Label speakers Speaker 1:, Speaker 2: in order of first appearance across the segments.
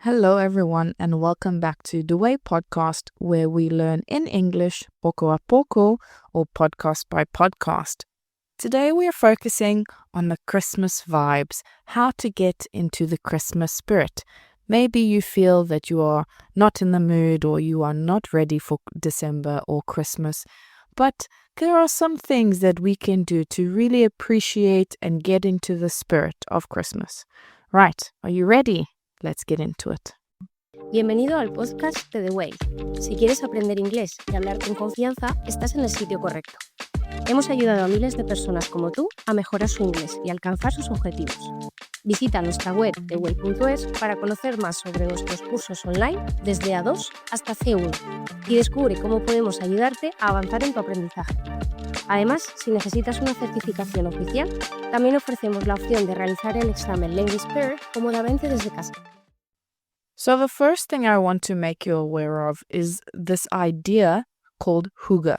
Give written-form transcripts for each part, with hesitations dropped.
Speaker 1: Hello, everyone, and welcome back to The Way podcast, where we learn in English poco a poco or podcast by podcast. Today, we are focusing on the Christmas vibes, how to get into the Christmas spirit. Maybe you feel that you are not in the mood or you are not ready for December or Christmas, but there are some things that we can do to really appreciate and get into the spirit of Christmas. Right, are you ready? Let's get into it.
Speaker 2: Bienvenido al podcast de The Way. Si quieres aprender inglés y hablar con confianza, estás en el sitio correcto. Hemos ayudado a miles de personas como tú a mejorar su inglés y alcanzar sus objetivos. Visita nuestra web theway.es para conocer más sobre nuestros cursos online desde A2 hasta C1 y descubre cómo podemos ayudarte a avanzar en tu aprendizaje. Además, si necesitas una certificación oficial, también ofrecemos la opción de realizar el examen Language Pair cómodamente desde casa.
Speaker 1: So the first thing I want to make you aware of is this idea called hygge.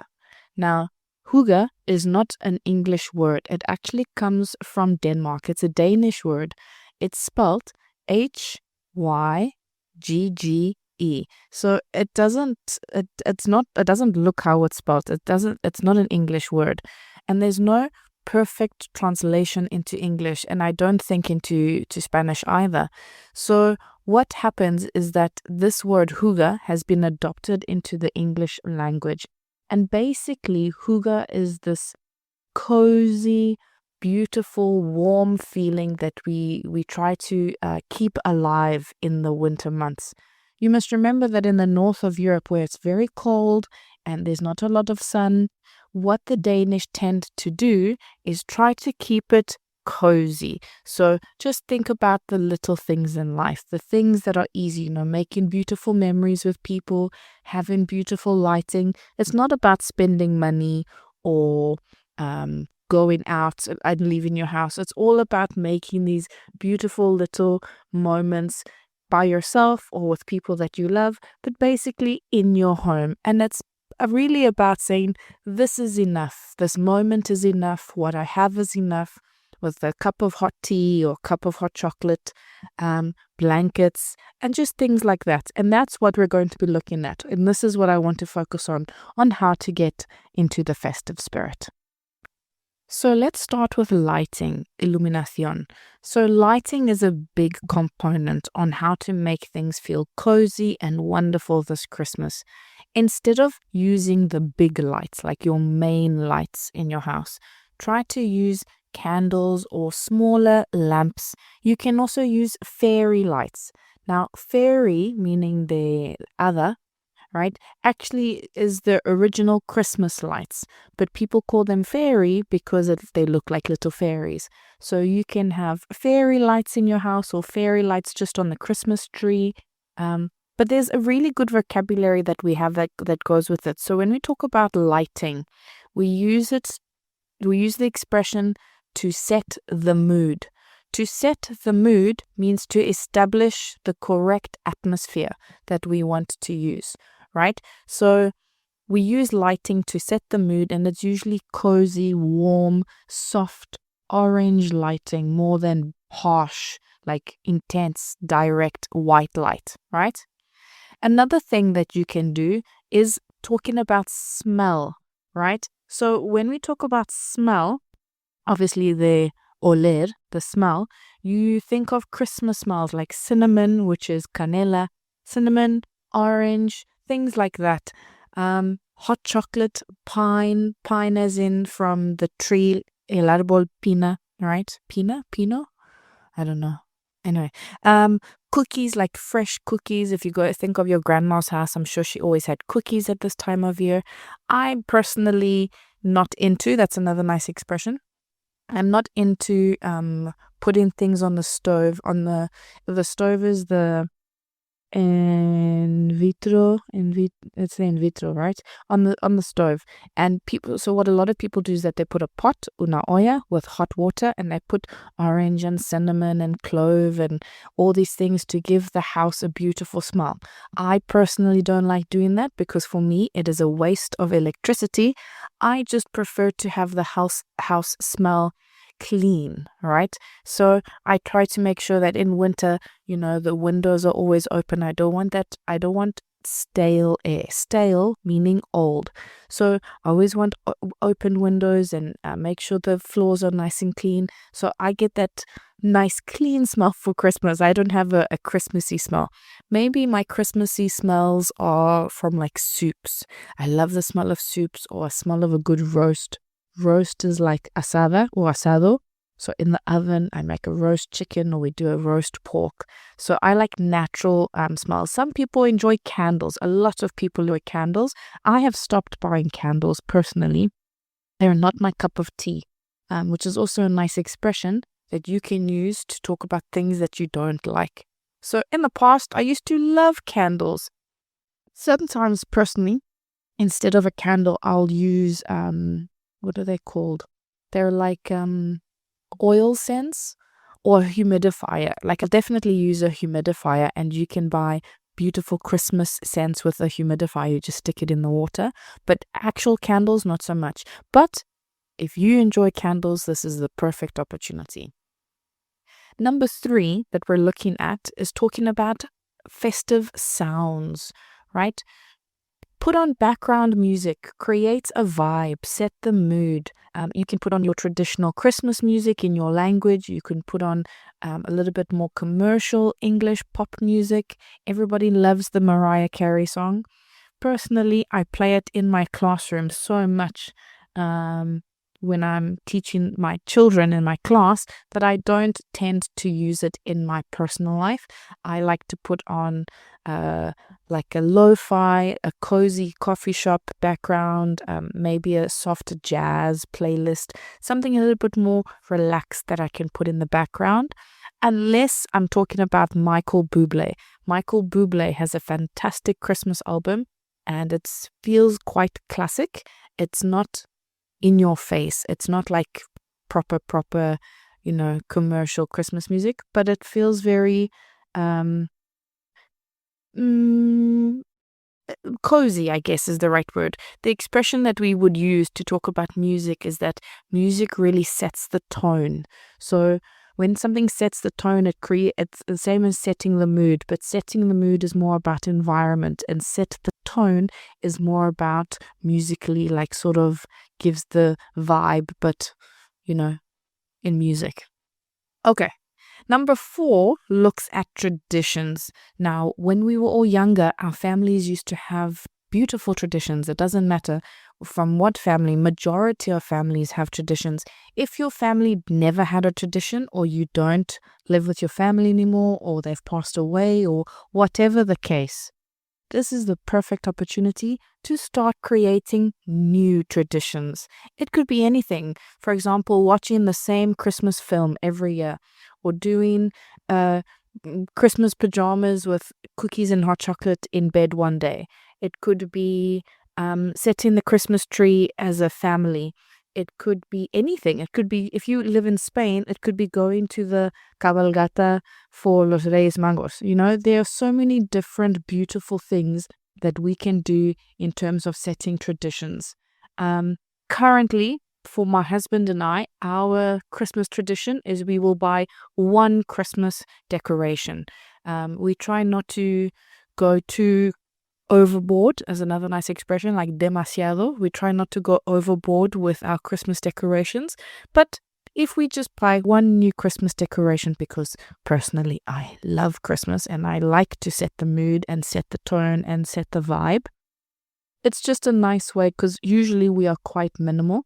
Speaker 1: Now, hygge is not an English word. It actually comes from Denmark. It's a Danish word. It's spelled Hygge. So it doesn't look how it's spelled. It's not an English word. And there's no perfect translation into English, and I don't think into Spanish either. So what happens is that this word hygge has been adopted into the English language. And basically, hygge is this cozy, beautiful, warm feeling that we try to keep alive in the winter months. You must remember that in the north of Europe, where it's very cold and there's not a lot of sun, what the Danish tend to do is try to keep it cozy. So just think about the little things in life, the things that are easy, making beautiful memories with people, having beautiful lighting. It's not about spending money or going out and leaving your house. It's all about making these beautiful little moments by yourself or with people that you love, but basically in your home. And it's really about saying, this is enough. This moment is enough. What I have is enough. With a cup of hot tea or a cup of hot chocolate, blankets, and just things like that. And that's what we're going to be looking at. And this is what I want to focus on how to get into the festive spirit. So let's start with lighting, illuminación. So lighting is a big component on how to make things feel cozy and wonderful this Christmas. Instead of using the big lights, like your main lights in your house, try to use candles or smaller lamps. You can also use fairy lights. Now, fairy, meaning the other, right, actually is the original Christmas lights, but people call them fairy because they look like little fairies. So you can have fairy lights in your house or fairy lights just on the Christmas tree. But there's a really good vocabulary that we have that goes with it. So when we talk about lighting, we use the expression to set the mood. To set the mood means to establish the correct atmosphere that we want to use, right? So we use lighting to set the mood, and it's usually cozy, warm, soft, orange lighting more than harsh, like intense, direct white light, right? Another thing that you can do is talking about smell, right? So when we talk about smell, obviously the oler, the smell, you think of Christmas smells like cinnamon, which is canela, cinnamon, orange, things like that. Hot chocolate, pine as in from the tree, el árbol pina, right? Pino? I don't know. Anyway, cookies, like fresh cookies. If you go think of your grandma's house, I'm sure she always had cookies at this time of year. I'm personally not into, that's another nice expression. I'm not into putting things on the stove. The stove is the it's the in vitro, right? On the stove. And so what a lot of people do is that they put a pot, una olla, with hot water, and they put orange and cinnamon and clove and all these things to give the house a beautiful smell. I personally don't like doing that because for me it is a waste of electricity. I just prefer to have the house smell clean, right? So I try to make sure that in winter, the windows are always open. I don't want stale air. Stale meaning old. So I always want open windows and make sure the floors are nice and clean. So I get that nice clean smell for Christmas. I don't have a Christmassy smell. Maybe my Christmassy smells are from like soups. I love the smell of soups or a smell of a good roast. Roast is like asada or asado. So in the oven, I make a roast chicken or we do a roast pork. So I like natural smells. Some people enjoy candles. A lot of people enjoy candles. I have stopped buying candles personally. They're not my cup of tea, which is also a nice expression that you can use to talk about things that you don't like. So in the past, I used to love candles. Sometimes personally, instead of a candle, I'll use, what are they called? They're like oil scents or humidifier. Like I'll definitely use a humidifier, and you can buy beautiful Christmas scents with a humidifier. You just stick it in the water. But actual candles, not so much. But if you enjoy candles, this is the perfect opportunity. Number 3 that we're looking at is talking about festive sounds, right? Put on background music, create a vibe, set the mood. You can put on your traditional Christmas music in your language. You can put on a little bit more commercial English pop music. Everybody loves the Mariah Carey song. Personally, I play it in my classroom so much when I'm teaching my children in my class that I don't tend to use it in my personal life. I like to put on like a lo-fi, a cozy coffee shop background, maybe a soft jazz playlist, something a little bit more relaxed that I can put in the background. Unless I'm talking about Michael Bublé. Michael Bublé has a fantastic Christmas album and it feels quite classic. It's not in your face. It's not like proper, commercial Christmas music, but it feels very cozy, I guess is the right word. The expression that we would use to talk about music is that music really sets the tone. So when something sets the tone, it's the same as setting the mood, but setting the mood is more about environment, and set the tone is more about musically, like sort of gives the vibe, but in music. Okay. Number 4 looks at traditions. Now, when we were all younger, our families used to have beautiful traditions. It doesn't matter from what family. Majority of families have traditions. If your family never had a tradition, or you don't live with your family anymore, or they've passed away, or whatever the case, this is the perfect opportunity to start creating new traditions. It could be anything. For example, watching the same Christmas film every year, or doing Christmas pajamas with cookies and hot chocolate in bed one day. It could be setting the Christmas tree as a family. It could be anything. It could be, if you live in Spain, it could be going to the cabalgata for Los Reyes Magos. There are so many different beautiful things that we can do in terms of setting traditions. Currently, for my husband and I, our Christmas tradition is we will buy one Christmas decoration. We try not to go too overboard, as another nice expression, like demasiado. We try not to go overboard with our Christmas decorations, but if we just buy one new Christmas decoration, because personally I love Christmas and I like to set the mood and set the tone and set the vibe, it's just a nice way, because usually we are quite minimal.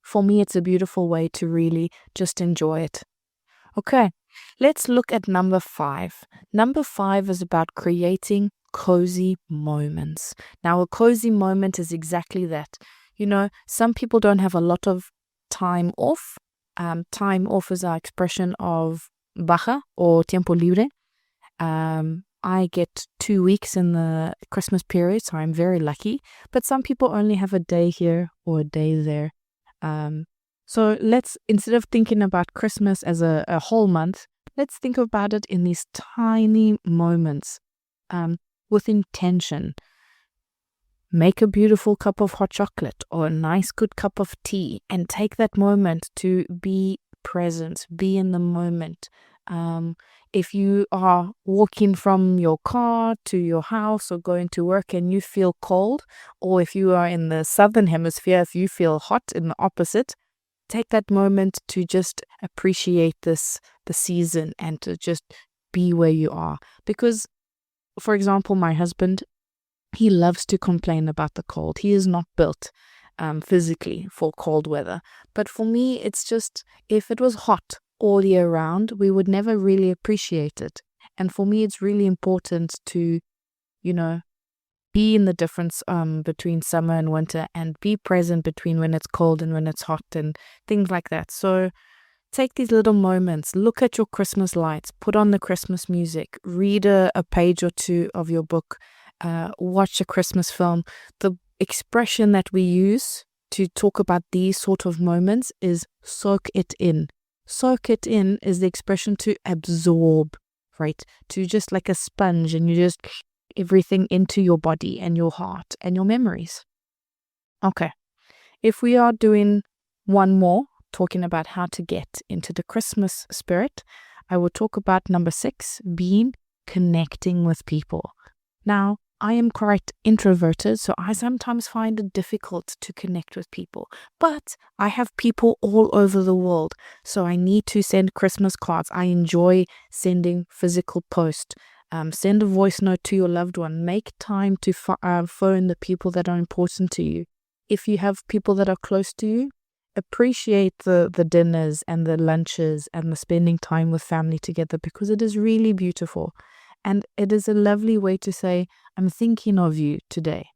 Speaker 1: For me, it's a beautiful way to really just enjoy it. Okay, let's look at number 5. Number 5 is about creating cozy moments. Now, a cozy moment is exactly that. Some people don't have a lot of time off. Time off is our expression of baja or tiempo libre. I get 2 weeks in the Christmas period, so I'm very lucky. But some people only have a day here or a day there. So let's, instead of thinking about Christmas as a whole month, let's think about it in these tiny moments with intention. Make a beautiful cup of hot chocolate or a nice good cup of tea and take that moment to be present, be in the moment. If you are walking from your car to your house or going to work and you feel cold, or if you are in the southern hemisphere, if you feel hot in the opposite, take that moment to just appreciate the season and to just be where you are. Because, for example, my husband, he loves to complain about the cold. He is not built physically for cold weather. But for me, it's just, if it was hot all year round, we would never really appreciate it. And for me, it's really important to, be in the difference between summer and winter, and be present between when it's cold and when it's hot and things like that. So take these little moments, look at your Christmas lights, put on the Christmas music, read a page or two of your book, watch a Christmas film. The expression that we use to talk about these sort of moments is soak it in. Soak it in is the expression to absorb, right? To just like a sponge, and you just everything into your body and your heart and your memories. Okay, if we are doing one more, talking about how to get into the Christmas spirit, I will talk about number 6, being connecting with people. Now, I am quite introverted, so I sometimes find it difficult to connect with people. But I have people all over the world, so I need to send Christmas cards. I enjoy sending physical post. Send a voice note to your loved one. Make time to phone the people that are important to you. If you have people that are close to you, appreciate the dinners and the lunches and the spending time with family together, because it is really beautiful. And it is a lovely way to say, I'm thinking of you today.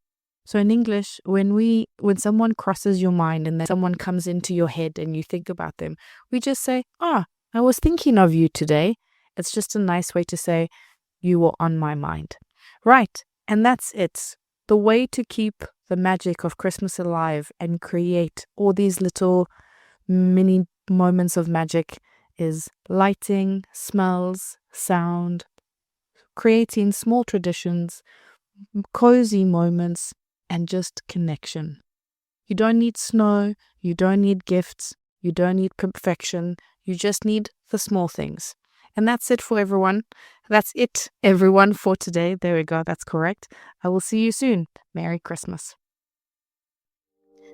Speaker 1: So in English, when someone crosses your mind and then someone comes into your head and you think about them, we just say, I was thinking of you today. It's just a nice way to say, you were on my mind. Right. And that's it. The way to keep the magic of Christmas alive and create all these little mini moments of magic is lighting, smells, sound, creating small traditions, cozy moments, and just connection. You don't need snow, you don't need gifts, you don't need perfection, you just need the small things. And that's it for everyone. That's it, everyone, for today. There we go, that's correct. I will see you soon. Merry Christmas.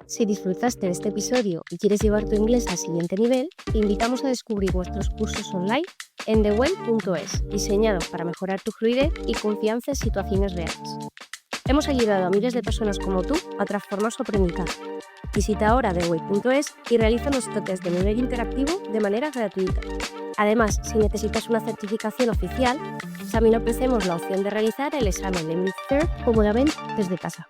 Speaker 2: Si disfrutaste de este episodio y quieres llevar tu inglés al siguiente nivel, te invitamos a descubrir nuestros cursos online en theway.es, diseñados para mejorar tu fluidez y confianza en situaciones reales. Hemos ayudado a miles de personas como tú a transformar su aprendizaje. Visita ahora theway.es y realiza nuestro test de nivel interactivo de manera gratuita. Además, si necesitas una certificación oficial, también ofrecemos la opción de realizar el examen de Mid-Third cómodamente desde casa.